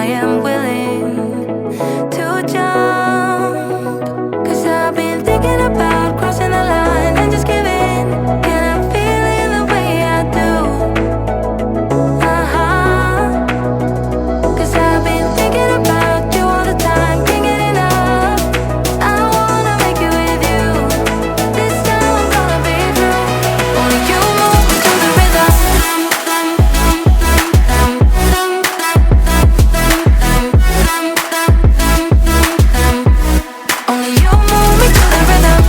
am willing to jump. 'Cause I've been thinking about crossing the line and just giving. And I'm feeling the way I do. 'Cause I've been thinking about you all the time, can't get enough. I wanna make it with you. This time I'm gonna be through. Only you move me to the rhythm. Only you move me to the rhythm.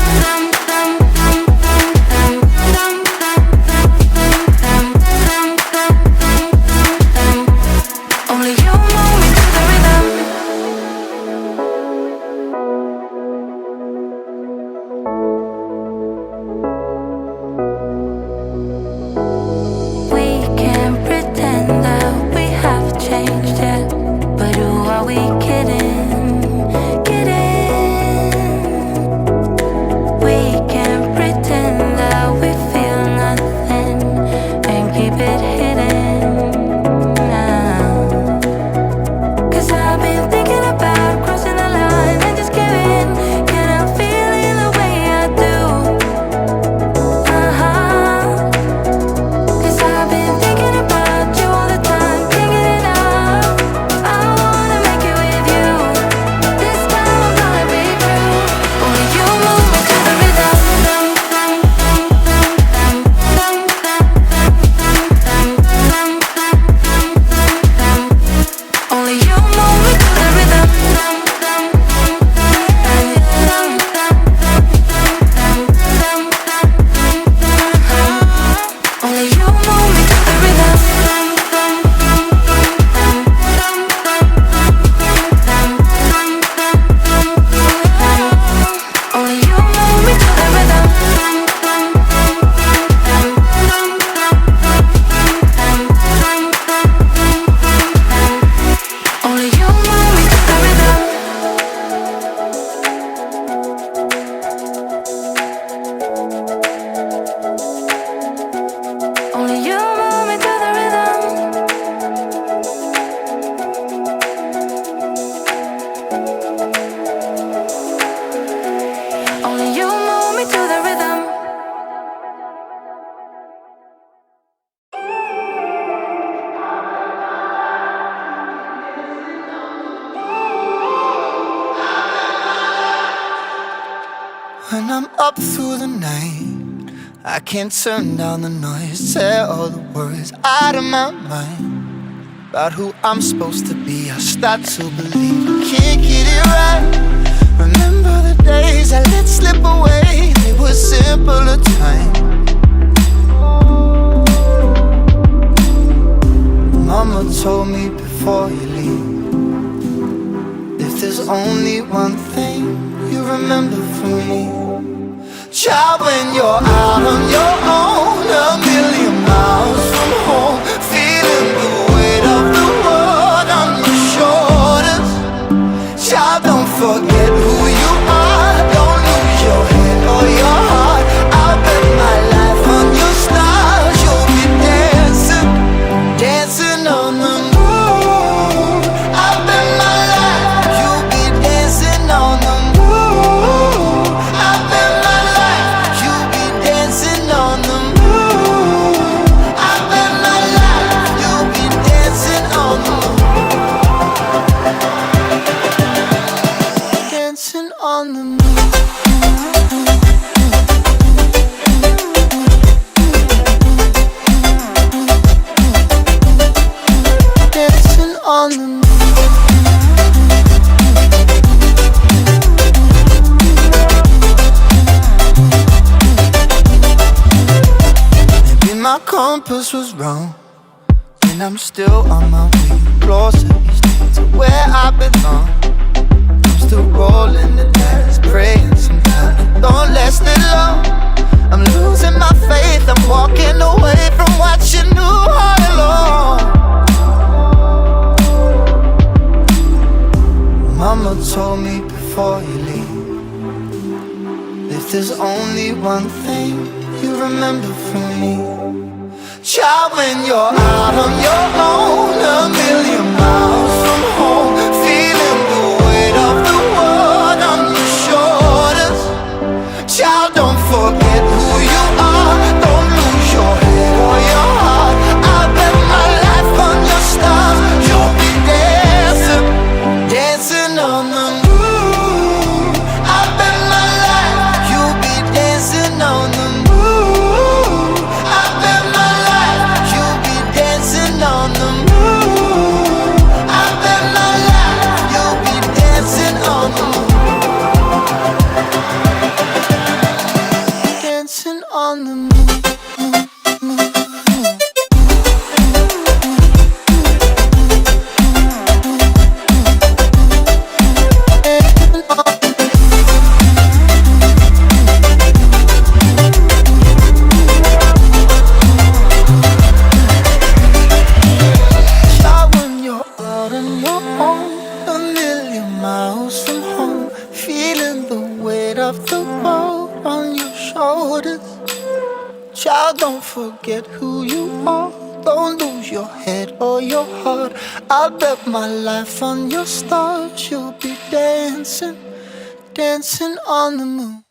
Only you move me to the rhythm. We can't pretend that we have changed yet, but who are we kidding? Kidding. We can't pretend that we feel nothing and keep it hidden now. 'Cause I've been thinking about crossing the line and just giving. And I'm feeling the way I do. 'Cause I've been thinking about you all the time, can't get enough. I wanna make it with you. This time I'm gonna be through. Only you move me to the rhythm. Only you move me to the rhythm. Only you move me to the rhythm. Only you move me to the rhythm. Only you move me to the rhythm. Only you move me to the rhythm. Only you move me to the rhythm. When I'm up through the night, I can't turn down the noise. Tear all the worries out of my mind about who I'm supposed to be. I start to believe I can't get it right. Remember the days I let slip away. They were simpler times. Mama told me before you leave, if there's only one thing you remember from me, child, when you're out on your own, a million miles from home, feeling the weight of the world on your shoulders. Child, don't forget who you are. Don't lose your head or your heart. I'll bet my life on your stars. You'll be dancing, dancing on the moon. I'll bet my life you'll be dancing on the moon. I'll bet my life you'll be dancing on the moon. I'll bet my life you'll be dancing on the moon. Dancing on the moon. Dancing on the moon. Maybe my compass was wrong, and I'm still on my way closer each day to where I belong. I'm still rolling the dice, praying sometimes it don't last it long. I'm losing my faith, I'm walking away from what you knew all along. Mama told me before you leave, if there's only one thing you remember from me, Child, when you're out on your own, a million miles from home, feeling the weight of the world on your shoulders. Child, don't forget who you are. Don't lose your head or your heart. I bet my life on your stars. You'll be dancing, dancing on the moon. I bet my life you'll be dancing on the moon. I bet my life you'll be dancing on the moon. I bet my life you'll be dancing on the moon. Dancing on the moon. Child, when you're out on your own, a million miles from home, feeling the weight of the world on your shoulders. Child, don't forget who you are. Don't lose your head or your heart. I'll bet my life on your stars. You'll be dancing, dancing on the moon.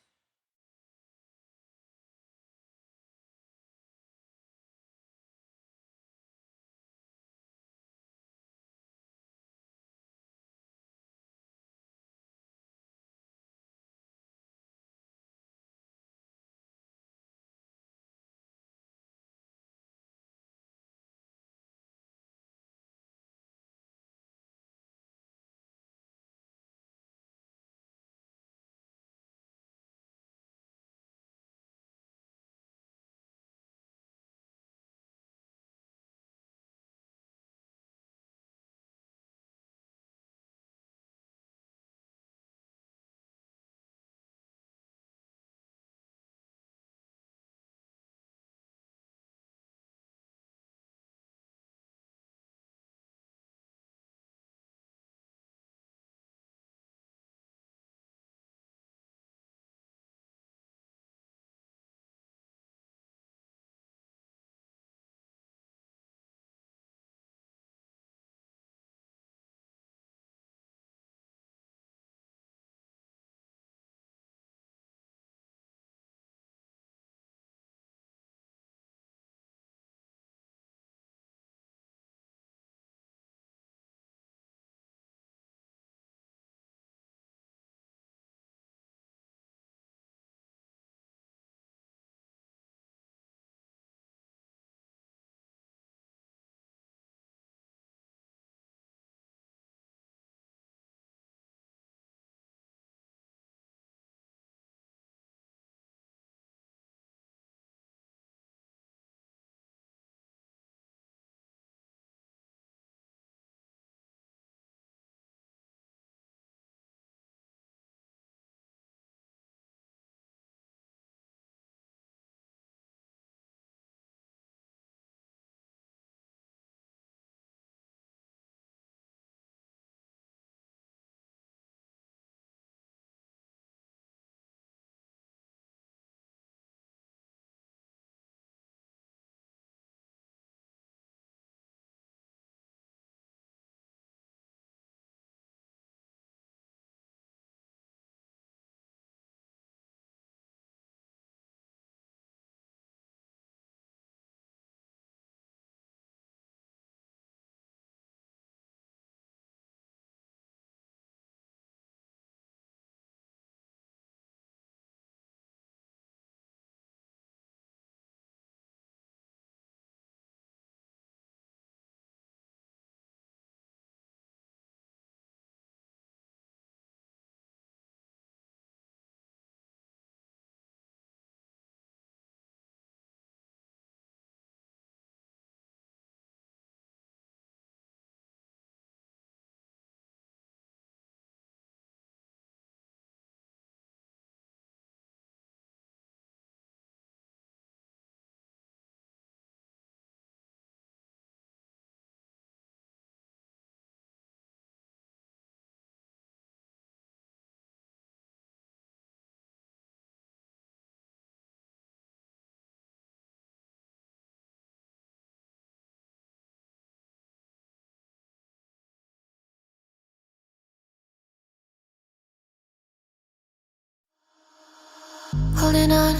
Holding on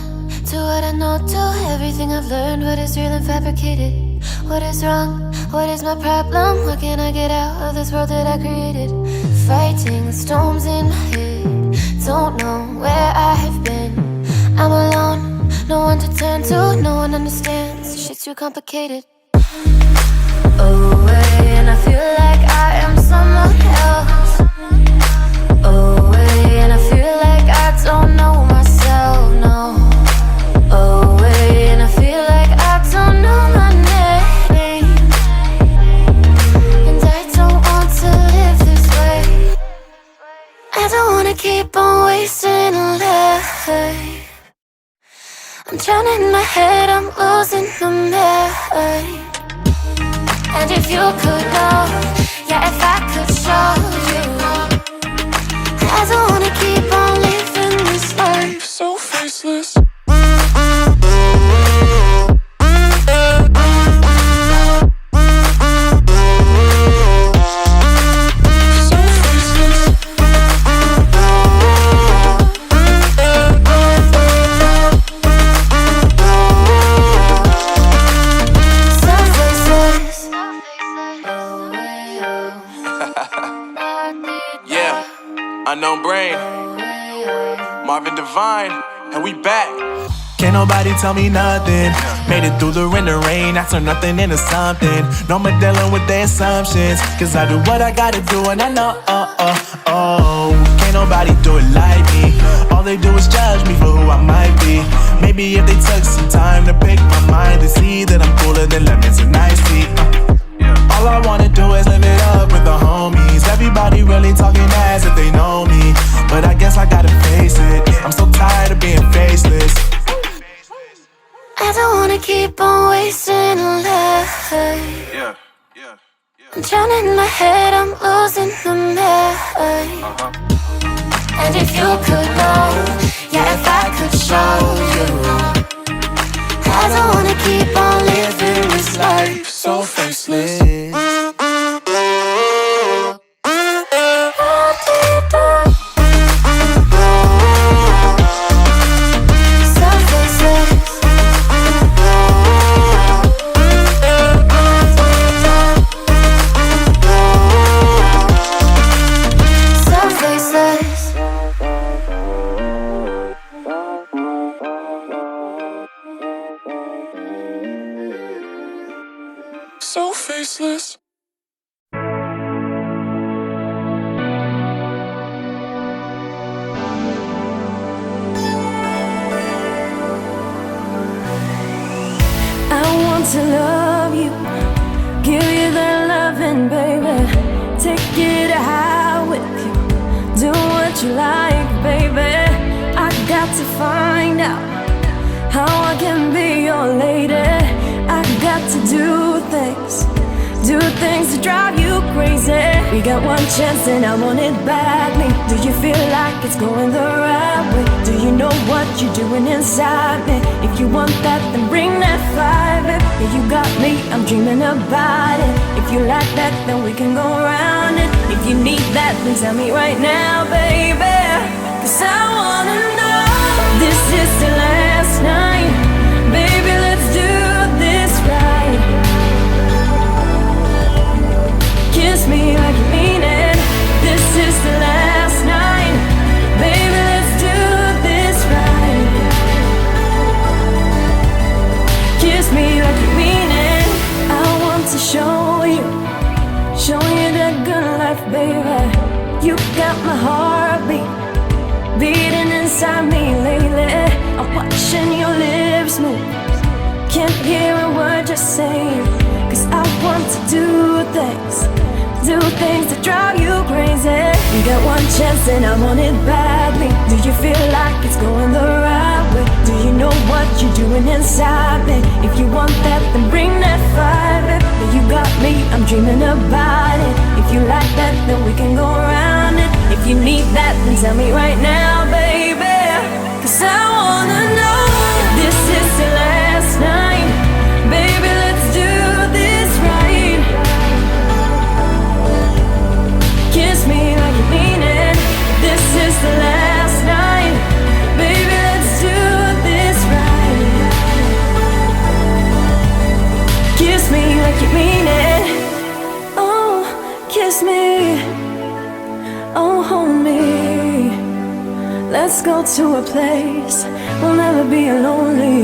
to what I know, to everything I've learned. What is real and fabricated? What is wrong? What is my problem? How can I get out of this world that I created? Fighting the storms in my head. Don't know where I have been. I'm alone, no one to turn to. No one understands, shit's too complicated. Away, and I feel like I am someone else. Away, and I feel like I don't know myself, no. Away, and I feel like I don't know my name. And I don't want to live this way. I don't wanna keep on wasting a life. I'm drowning in my head, I'm losing the mind. And if you could know, yeah, if I could show you, I don't wanna keep on living this life so faceless. Unknown Brain, Marvin Divine, and we back. Can't nobody tell me nothing. Made it through the rain and rain, I turn nothing into something. No more dealing with their assumptions, cause I do what I gotta do and I know, can't nobody do it like me. All they do is judge me for who I might be. Maybe if they took some time to pick my mind, they see that I'm cooler than lemons and iced tea. All I wanna do is live it up with the homies. Everybody really talking as if they know me, but I guess I gotta face it. I'm so tired of being faceless. I don't wanna keep on wasting a life. I'm drowning in my head, I'm losing the mind. And if you could know, yeah, if I could show you, I don't wanna keep on living this life so faceless. So faceless. I want to love you, give you that loving, baby. Take it high with you, do what you like, baby. I got to find out how I can be your lady. I got to do things to drive you crazy. We got one chance and I want it badly. Do you feel like it's going the right way? Do you know what you're doing inside me? If you want that, then bring that fire, babe. If you got me, I'm dreaming about it. If you like that, then we can go around it. If you need that, then tell me right now, baby. Cause I wanna know, this is the last night. Baby, let's do this right. Kiss me like you mean it. This is the last night. Baby, let's do this right. Kiss me like you mean it. I want to show you that good life, baby. You got my heartbeat beating inside me lately. I'm watching your lips move, can't hear a word you're saying. Cause I want to do things that drive you crazy. We got one chance and I want it badly. Do you feel like it's going the right way? Do you know what you're doing inside me? If you want that, then bring that fire, babe. But you got me, I'm dreaming about it. If you like that, then we can go around it. If you need that, then tell me right now, baby. Cause I wanna know, if this is the last night. Baby, let's do this right. Kiss me like you mean it. This is the last night. Baby, let's do to a place we'll never be lonely.